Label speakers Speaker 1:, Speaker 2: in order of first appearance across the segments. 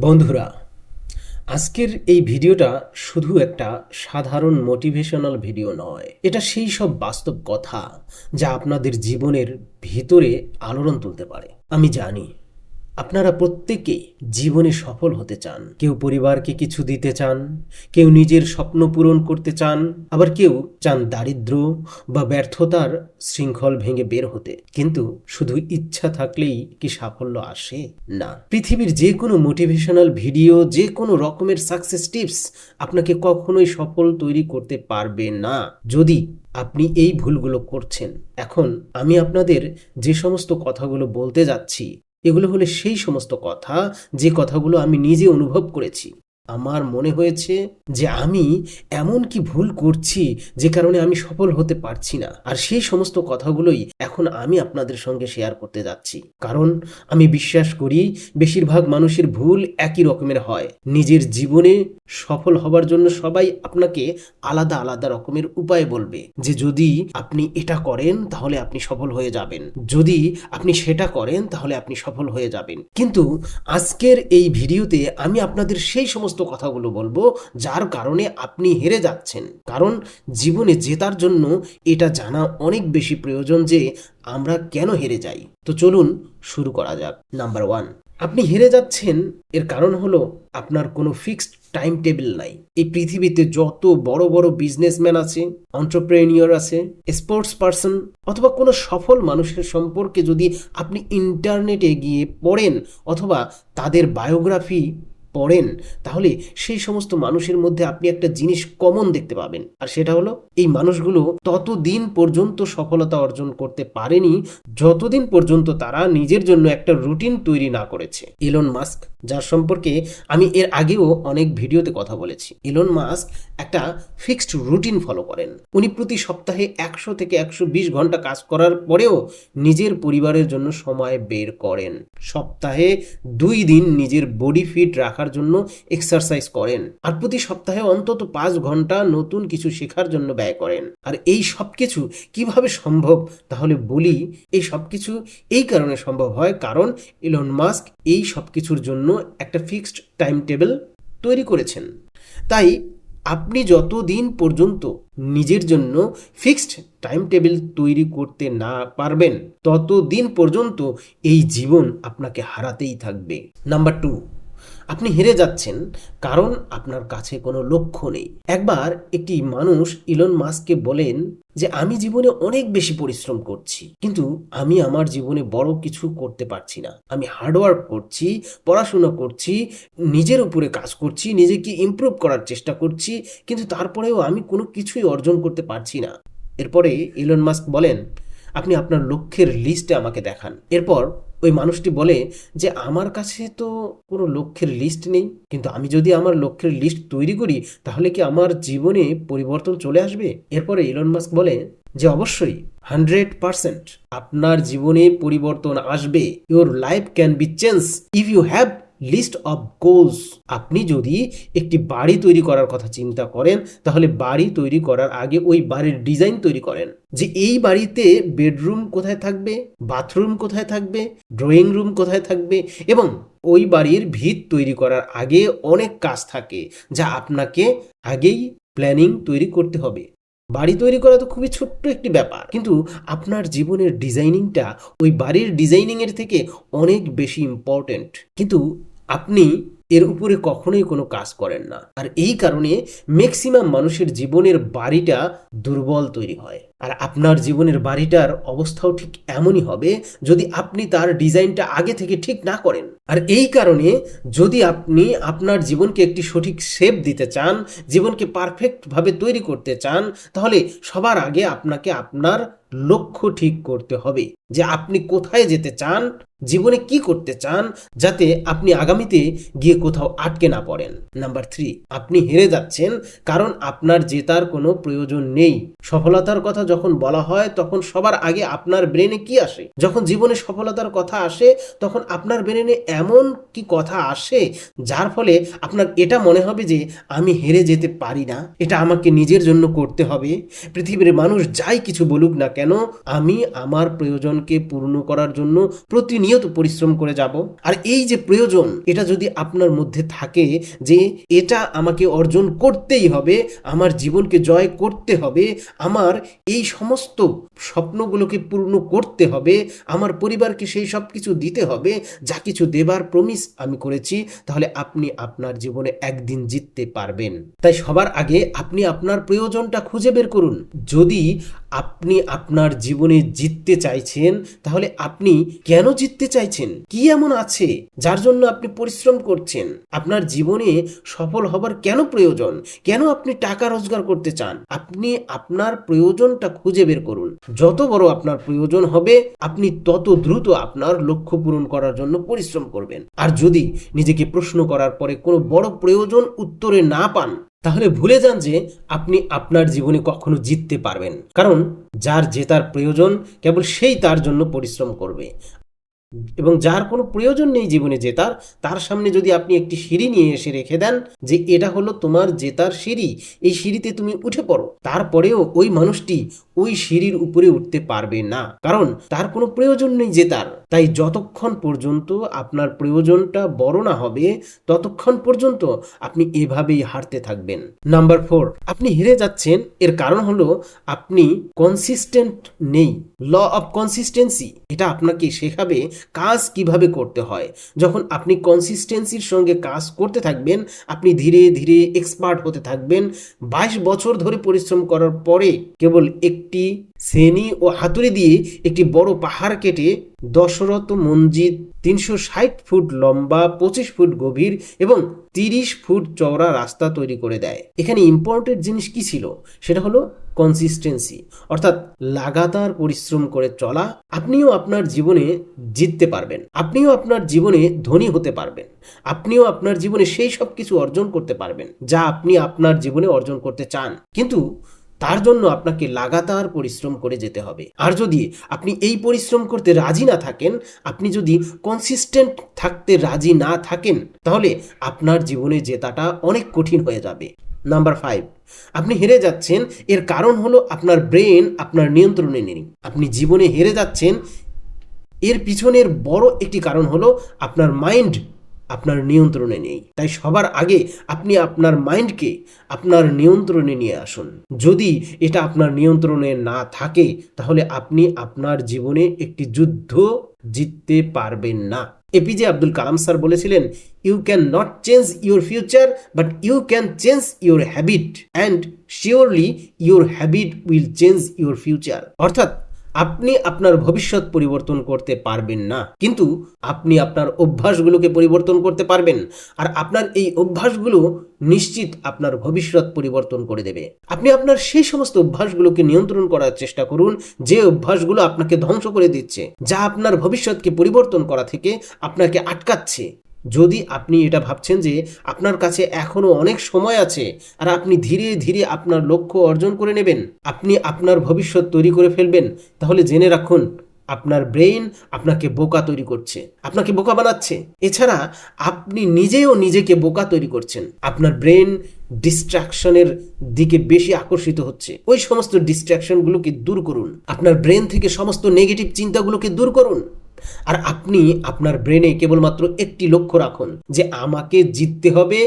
Speaker 1: বন্ধুরা, আজকের এই ভিডিওটা শুধু একটা সাধারণ মোটিভেশনাল ভিডিও নয়। এটা সেই সব বাস্তব কথা যা আপনাদের জীবনের ভিতরে আলোড়ন তুলতে পারে। আমি জানি আপনারা প্রত্যেকেই জীবনে সফল হতে চান। কেউ পরিবারকে কিছু দিতে চান, কেউ নিজের স্বপ্ন পূরণ করতে চান, আবার কেউ চান দারিদ্র্য বা ব্যর্থতার শৃঙ্খল ভেঙে বের হতে। কিন্তু শুধু ইচ্ছা থাকলেই কি সাফল্য আসে? না। পৃথিবীর যে কোনো মোটিভেশনাল ভিডিও, যে কোনো রকমের সাকসেস টিপস আপনাকে কখনোই সফল তৈরি করতে পারবে না যদি আপনি এই ভুলগুলো করছেন। এখন আমি আপনাদের যে সমস্ত কথাগুলো বলতে যাচ্ছি, এগুলো হলো সেই সমস্ত কথা যে কথাগুলো আমি নিজে অনুভব করেছি। আমার মনে হয়েছে যে আমি এমন কি ভুল করছি যে কারণে আমি সফল হতে পারছি না। আর সেই সমস্ত কথাগুলোই এখন আমি আপনাদের সঙ্গে শেয়ার করতে যাচ্ছি। কারণ আমি বিশ্বাস করি বেশিরভাগ মানুষের ভুল একই রকমের হয়। নিজের জীবনে সফল হবার জন্য সবাই আপনাকে আলাদা আলাদা রকমের উপায় বলবে যে যদি আপনি এটা করেন তাহলে আপনি সফল হয়ে যাবেন, যদি আপনি সেটা করেন তাহলে আপনি সফল হয়ে যাবেন। কিন্তু আজকের এই ভিডিওতে আমি আপনাদের সেই সমস্ত কথাগুলো বলবো যার কারণে আপনি হেরে যাচ্ছেন। কারণ জীবনে জেতার জন্য এটা জানা অনেক বেশি প্রয়োজন যে আমরা কেন হেরে যাই। তো চলুন শুরু করা যাক। নাম্বার 1, আপনি হেরে যাচ্ছেন এর কারণ হলো আপনার কোনো ফিক্সড টাইম টেবিল নাই। এই পৃথিবীতে যত বড় বড় বিজনেসম্যান আছে, এন্টারপ্রেনিয়র আছে, স্পোর্টস পারসন অথবা কোনো সফল মানুষের সম্পর্কে যদি আপনি ইন্টারনেটে গিয়ে পড়েন অথবা তাদের বায়োগ্রাফি পড়েন, তাহলে সেই সমস্ত মানুষের মধ্যে আপনি একটা জিনিস কমন দেখতে পাবেন। আর সেটা হলো এই মানুষগুলো ততদিন পর্যন্ত সফলতা অর্জন করতে পারেনি যতদিন পর্যন্ত তারা নিজের জন্য একটা রুটিন তৈরি না করেছে। ইলন মাস্ক, যার সম্পর্কে আমি এর আগেও অনেক ভিডিওতে কথা বলেছি, ইলন মাস্ক একটা ফিক্সড রুটিন ফলো করেন। উনি প্রতি সপ্তাহে 100 থেকে 120 ঘন্টা কাজ করার পরেও নিজের পরিবারের জন্য সময় বের করেন। সপ্তাহে 2 দিন নিজের বডি ফিট রাখার জন্য এক্সারসাইজ করেন। আর প্রতি সপ্তাহে অন্তত 5 ঘন্টা নতুন কিছু শেখার জন্য ব্যয় করেন। আর এই সব কিছু কিভাবে সম্ভব? তাহলে বলি, এই সব কিছু এই কারণে সম্ভব হয় কারণ ইলন মাস্ক এই সব কিছুর জন্য একটা ফিক্সড টাইম টেবিল তৈরি করেছেন। তাই আপনি যতদিন পর্যন্ত নিজের জন্য ফিক্সড টাইম টেবিল তৈরি করতে না পারবেন ততদিন পর্যন্ত এই জীবন আপনাকে হারাতেই থাকবে। নাম্বার 2, আপনি হেরে যাচ্ছেন কারণ আপনার কাছে কোনো লক্ষ্য নেই। একবার একটি মানুষ ইলন মাস্ককে বলেন যে আমি জীবনে অনেক বেশি পরিশ্রম করছি, কিন্তু আমি আমার জীবনে বড় কিছু করতে পারছি না। আমি হার্ডওয়ার্ক করছি, পড়াশোনা করছি, নিজের উপরে কাজ করছি, নিজেকে ইমপ্রুভ করার চেষ্টা করছি, কিন্তু তারপরেও আমি কোনো কিছুই অর্জন করতে পারছি না। এরপরে ইলন মাস্ক বলেন, আপনি আপনার লক্ষ্যের লিস্টে আমাকে দেখান। এরপর ওই মানুষটি বলে যে আমার কাছে তো কোনো লক্ষ্যের লিস্ট নেই, কিন্তু আমি যদি আমার লক্ষ্যের লিস্ট তৈরি করি তাহলে কি আমার জীবনে পরিবর্তন চলে আসবে? এরপরে ইলন মাস্ক বলে যে অবশ্যই 100% আপনার জীবনে পরিবর্তন আসবে। Your life can be change if you have list of goals. আপনি যদি একটি বাড়ি তৈরি করার কথা চিন্তা করেন তাহলে বাড়ি তৈরি করার আগে ওই বাড়ির ডিজাইন তৈরি করেন, যে এই বাড়িতে বেডরুম কোথায় থাকবে, বাথরুম কোথায় থাকবে, ড্রয়িং রুম কোথায় থাকবে, এবং ওই বাড়ির ভিত তৈরি করার আগে অনেক কাজ থাকে যা আপনাকে আগেই প্ল্যানিং তৈরি করতে হবে। বাড়ি তৈরি করা তো খুবই ছোট্ট একটি ব্যাপার, কিন্তু আপনার জীবনের ডিজাইনিংটা ওই বাড়ির ডিজাইনিংয়ের থেকে অনেক বেশি ইম্পর্টেন্ট। কিন্তু আপনি এর উপরে কখনোই কোনো কাজ করেন না। আর এই কারণে ম্যাক্সিমাম মানুষের জীবনের বাড়িটা দুর্বল তৈরি হয়। আর আপনার জীবনের বাড়িটার অবস্থাও ঠিক এমনই হবে যদি আপনি তার ডিজাইনটা আগে থেকে ঠিক না করেন। আর এই কারণে যদি আপনি আপনার জীবনকে একটি সঠিক শেপ দিতে চান, জীবনকে পারফেক্টভাবে তৈরি করতে চান, তাহলে সবার আগে আপনাকে আপনার লক্ষ্য ঠিক করতে হবে যে আপনি কোথায় যেতে চান, জীবনে কি করতে চান, যাতে আপনি আগামীতে গিয়ে কোথাও আটকে না পড়েন। নাম্বার 3, আপনি হেরে যাচ্ছেন কারণ আপনার জেতার কোনো প্রয়োজন নেই। সফলতার কথা যখন বলা হয় তখন সবার আগে আপনার ব্রেনে কি আসে? যখন জীবনে সফলতার কথা আসে তখন আপনার ব্রেনে এমন কি কথা আসে যার ফলে আপনার এটা মনে হবে যে আমি হেরে যেতে পারি না, এটা আমাকে নিজের জন্য করতে হবে। পৃথিবীর মানুষ যাই কিছু বলুক না কেন, আমি আমার প্রয়োজনকে পূর্ণ করার জন্য প্রতিনিয়ত পরিশ্রম করে যাব। আর এই যে প্রয়োজন, এটা যদি আপনার মধ্যে থাকে যে এটা আমাকে অর্জন করতেই হবে, আমার জীবনকে জয় করতে হবে, আমার এই সমস্ত স্বপ্নগুলোকে পূর্ণ করতে হবে, আমার পরিবারকে সেই সব কিছু দিতে হবে যা কিছু দেবার প্রমিস আমি করেছি, তাহলে আপনি আপনার জীবনে একদিন জিততে পারবেন। তাই সবার আগে আপনি আপনার প্রয়োজনটা খুঁজে বের করুন। যদি আপনি আপনার জীবনে জিততে চাইছেন, তাহলে আপনি কেন জিততে চাইছেন? কি এমন আছে যার জন্য আপনি পরিশ্রম করছেন? আপনার জীবনে সফল হবার কেন প্রয়োজন? কেন আপনি টাকা রোজগার করতে চান? আপনি আপনার প্রয়োজনটা খুঁজে বের করুন। যত বড় আপনার প্রয়োজন হবে, আপনি তত দ্রুত আপনার লক্ষ্য পূরণ করার জন্য পরিশ্রম করবেন। আর যদি নিজেকে প্রশ্ন করার পরে কোনো বড় প্রয়োজন উত্তরে না পান, তাহলে ভুলে যান যে আপনি আপনার জীবনে কখনো জিততে পারবেন। কারণ যার জেতার প্রয়োজন, কেবল সেই তার জন্য পরিশ্রম করবে। এবং যার কোনো প্রয়োজন নেই জীবনে জেতার, তার সামনে যদি আপনি একটি সিঁড়ি নিয়ে এসে রেখে দেন যে এটা হলো তোমার জেতার সিঁড়ি, এই সিঁড়িতে তুমি উঠে পড়ো, তারপরেও ওই মানুষটি ওই সিঁড়ির উপরে উঠতে পারবে না, কারণ তার কোনো প্রয়োজন নেই জেতার। তাই যতক্ষণ পর্যন্ত আপনার প্রয়োজনটা বড় না হবে, ততক্ষণ পর্যন্ত আপনি এভাবেই হারতে থাকবেন। নাম্বার 4, আপনি হেরে যাচ্ছেন, এর কারণ হলো আপনি কনসিস্টেন্ট নেই। ল অফ কনসিস্টেন্সি এটা আপনাকে শেখাবে কাজ কিভাবে করতে হয়। যখন আপনি কনসিস্টেন্সির সঙ্গে কাজ করতে থাকবেন, আপনি ধীরে ধীরে এক্সপার্ট হতে থাকবেন। 22 বছর ধরে পরিশ্রম করার পরে কেবল একটি শ্রেণী ও হাতুড়ি দিয়ে একটি বড় পাহাড় কেটে দশরথ মঞ্জিদ 360 ফুট লম্বা, 25 ফুট গভীর এবং 30 ফুট চওড়া রাস্তা তৈরি করে দেয়। এখানে ইম্পর্টেন্ট জিনিস কি ছিল? সেটা হলো কনসিস্টেন্সি, অর্থাৎ লাগাতার পরিশ্রম করে চলা। আপনিও আপনার জীবনে জিততে পারবেন, আপনিও আপনার জীবনে ধনী হতে পারবেন, আপনিও আপনার জীবনে সেই সব কিছু অর্জন করতে পারবেন যা আপনি আপনার জীবনে অর্জন করতে চান। কিন্তু তার জন্য আপনাকে লাগাতার পরিশ্রম করে যেতে হবে। আর যদি আপনি এই পরিশ্রম করতে রাজি না থাকেন, আপনি যদি কনসিস্টেন্ট থাকতে রাজি না থাকেন, তাহলে আপনার জীবনে জেতাটা অনেক কঠিন হয়ে যাবে। নাম্বার 5, আপনি হেরে যাচ্ছেন, এর কারণ হলো আপনার ব্রেন আপনার নিয়ন্ত্রণে নেই। আপনি জীবনে হেরে যাচ্ছেন, এর পিছনের বড় একটি কারণ হলো আপনার মাইন্ড আপনার নিয়ন্ত্রণে নেই। তাই সবার আগে আপনি আপনার মাইন্ডকে আপনার নিয়ন্ত্রণে নিয়ে আসুন। যদি এটা আপনার নিয়ন্ত্রণে না থাকে, তাহলে আপনি আপনার জীবনে একটি যুদ্ধ জিততে পারবেন না। এপিজে আব্দুল কালাম স্যার বলেছিলেন, you can not change your future, but you can change your habit, and surely your habit will change your future. অর্থাৎ আপনি আপনার ভবিষ্যৎ পরিবর্তন করতে পারবেন না, কিন্তু আপনি আপনার অভ্যাসগুলোকে পরিবর্তন করতে পারবেন। আর আপনার এই অভ্যাসগুলো নিশ্চিত আপনার ভবিষ্যৎ পরিবর্তন করে দেবে। আপনি আপনার সেই সমস্ত অভ্যাসগুলোকে নিয়ন্ত্রণ করার চেষ্টা করুন যে অভ্যাসগুলো আপনাকে ধ্বংস করে দিচ্ছে, যা আপনার ভবিষ্যৎকে পরিবর্তন করা থেকে আপনাকে আটকাচ্ছে। যদি আপনি এটা ভাবছেন যে আপনার কাছে এখনো অনেক সময় আছে আর আপনি ধীরে ধীরে আপনার লক্ষ্য অর্জন করে নেবেন, আপনি আপনার ভবিষ্যৎ তৈরি করে ফেলবেন, তাহলে জেনে রাখুন আপনার ব্রেইন আপনাকে বোকা তৈরি করছে, আপনাকে বোকা বানাচ্ছে। এছাড়া আপনি নিজেও নিজেকে বোকা তৈরি করছেন। আপনার ব্রেন ডিস্ট্রাকশনের দিকে বেশি আকর্ষিত হচ্ছে। ওই সমস্ত ডিস্ট্রাকশনগুলোকে দূর করুন। আপনার ব্রেন থেকে সমস্ত নেগেটিভ চিন্তাগুলোকে দূর করুন। আর আপনি আপনার ব্রেনে কেবলমাত্র একটি লক্ষ্য রাখুন যে আমাকে জিততে হবে,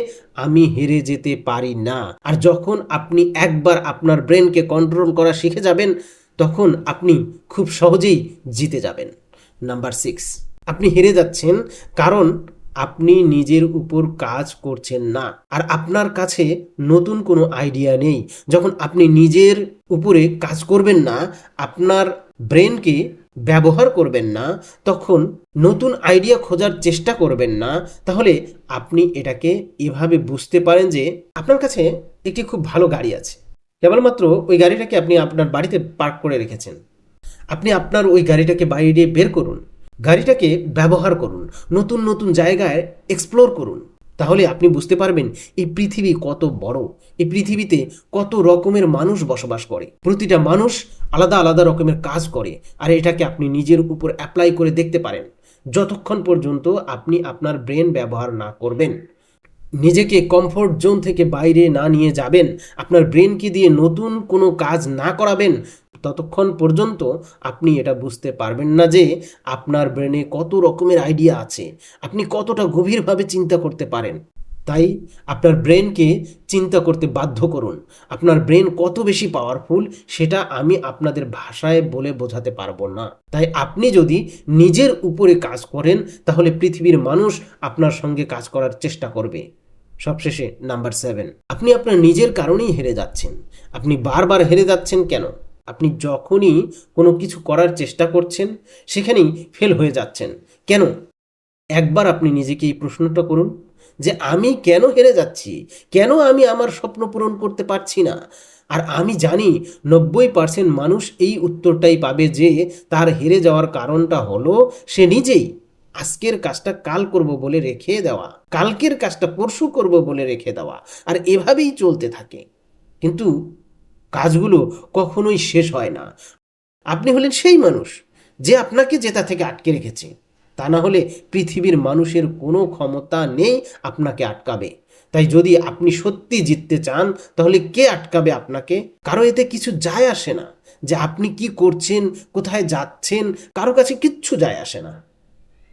Speaker 1: আমি হেরে যেতে পারি না। আর যখন আপনি একবার আপনার ব্রেনকে কন্ট্রোল করা শিখে যাবেন, তখন আপনি খুব সহজেই জিতে যাবেন। নাম্বার 6, আপনি হেরে যাচ্ছেন কারণ আপনি নিজের উপর কাজ করছেন না, আর আপনার কাছে নতুন কোনো আইডিয়া নেই। যখন আপনি নিজের উপরে কাজ করবেন না, আপনার ব্রেনকে ব্যবহার করবেন না, তখন নতুন আইডিয়া খোঁজার চেষ্টা করবেন না, তাহলে আপনি এটাকে এভাবে বুঝতে পারেন যে আপনার কাছে একটি খুব ভালো গাড়ি আছে, কেবলমাত্র ওই গাড়িটাকে আপনি আপনার বাড়িতে পার্ক করে রেখেছেন। আপনি আপনার ওই গাড়িটাকে বাইরে বের করুন, গাড়িটাকে ব্যবহার করুন, নতুন নতুন জায়গায় এক্সপ্লোর করুন। তাহলে আপনি বুঝতে পারবেন এই পৃথিবী কত বড়, এই পৃথিবীতে কত রকমের মানুষ বসবাস করে, প্রতিটা মানুষ আলাদা আলাদা রকমের কাজ করে। আর এটাকে আপনি নিজের উপর অ্যাপ্লাই করে দেখতে পারেন। যতক্ষণ পর্যন্ত আপনি আপনার ব্রেন ব্যবহার না করবেন, নিজেকে কমফোর্ট জোন থেকে বাইরে না নিয়ে যাবেন, আপনার ব্রেনকে দিয়ে নতুন কোনো কাজ না করাবেন, ততক্ষণ পর্যন্ত আপনি এটা বুঝতে পারবেন না যে আপনার ব্রেনে কত রকমের আইডিয়া আছে, আপনি কতটা গভীরভাবে চিন্তা করতে পারেন। তাই আপনার ব্রেনকে চিন্তা করতে বাধ্য করুন। আপনার ব্রেন কত বেশি পাওয়ারফুল সেটা আমি আপনাদের ভাষায় বলে বোঝাতে পারবো না। তাই আপনি যদি নিজের উপরে কাজ করেন তাহলে পৃথিবীর মানুষ আপনার সঙ্গে কাজ করার চেষ্টা করবে। সবশেষে নাম্বার 7, আপনি আপনার নিজের কারণেই হেরে যাচ্ছেন। আপনি বারবার হেরে যাচ্ছেন কেন? আপনি যখনই কোনো কিছু করার চেষ্টা করছেন সেখানেই ফেল হয়ে যাচ্ছেন কেন? একবার আপনি নিজেকে এই প্রশ্নটা করুন যে আমি কেন হেরে যাচ্ছি, কেন আমি আমার স্বপ্ন পূরণ করতে পারছি না। আর আমি জানি 90% মানুষ এই উত্তরটাই পাবে যে তার হেরে যাওয়ার কারণটা হলো সে নিজেই আজকের কাজটা কাল করব বলে রেখে দেওয়া, কালকের কাজটা পরশু করব বলে রেখে দেওয়া, আর এভাবেই চলতে থাকে। কিন্তু কাজগুলো কখনোই শেষ হয় না। আপনি হলেন সেই মানুষ যে আপনাকে জেতা থেকে আটকে রেখেছে। তা না হলে পৃথিবীর মানুষের কোনো ক্ষমতা নেই আপনাকে আটকাবে। তাই যদি আপনি সত্যি জিততে চান তাহলে কে আটকাবে আপনাকে? কারো এতে কিছু যায় আসে না যে আপনি কি করছেন, কোথায় যাচ্ছেন, কারো কাছে কিচ্ছু যায় আসে না।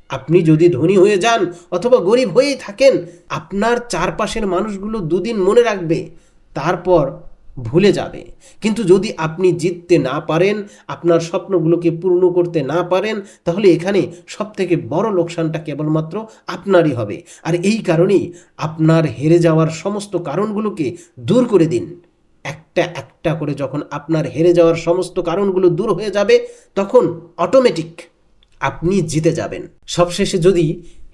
Speaker 1: আপনি যদি ধনী হয়ে যান অথবা গরিব হয়েই থাকেন, আপনার চারপাশের মানুষগুলো দুদিন মনে রাখবে, তারপর ভুলে যাবে। কিন্তু যদি আপনি জিততে না পারেন, আপনার স্বপ্নগুলোকে পূর্ণ করতে না পারেন, তাহলে এখানে সবথেকে বড় লোকসানটা কেবলমাত্র আপনারই হবে। আর এই কারণেই আপনার হেরে যাওয়ার সমস্ত কারণগুলোকে দূর করে দিন। একটা একটা করে যখন আপনার হেরে যাওয়ার সমস্ত কারণগুলো দূর হয়ে যাবে, তখন অটোমেটিক আপনি জিতে যাবেন। সবশেষে যদি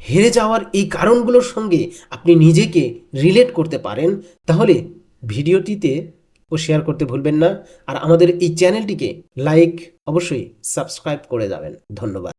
Speaker 1: হেরে যাওয়ার এই কারণগুলোর সঙ্গে আপনি নিজেকে রিলেট করতে পারেন তাহলে ভিডিওটিতে শেয়ার করতে ভুলবেন না। আর আমাদের এই চ্যানেলটিকে লাইক, অবশ্যই সাবস্ক্রাইব করে যাবেন। ধন্যবাদ।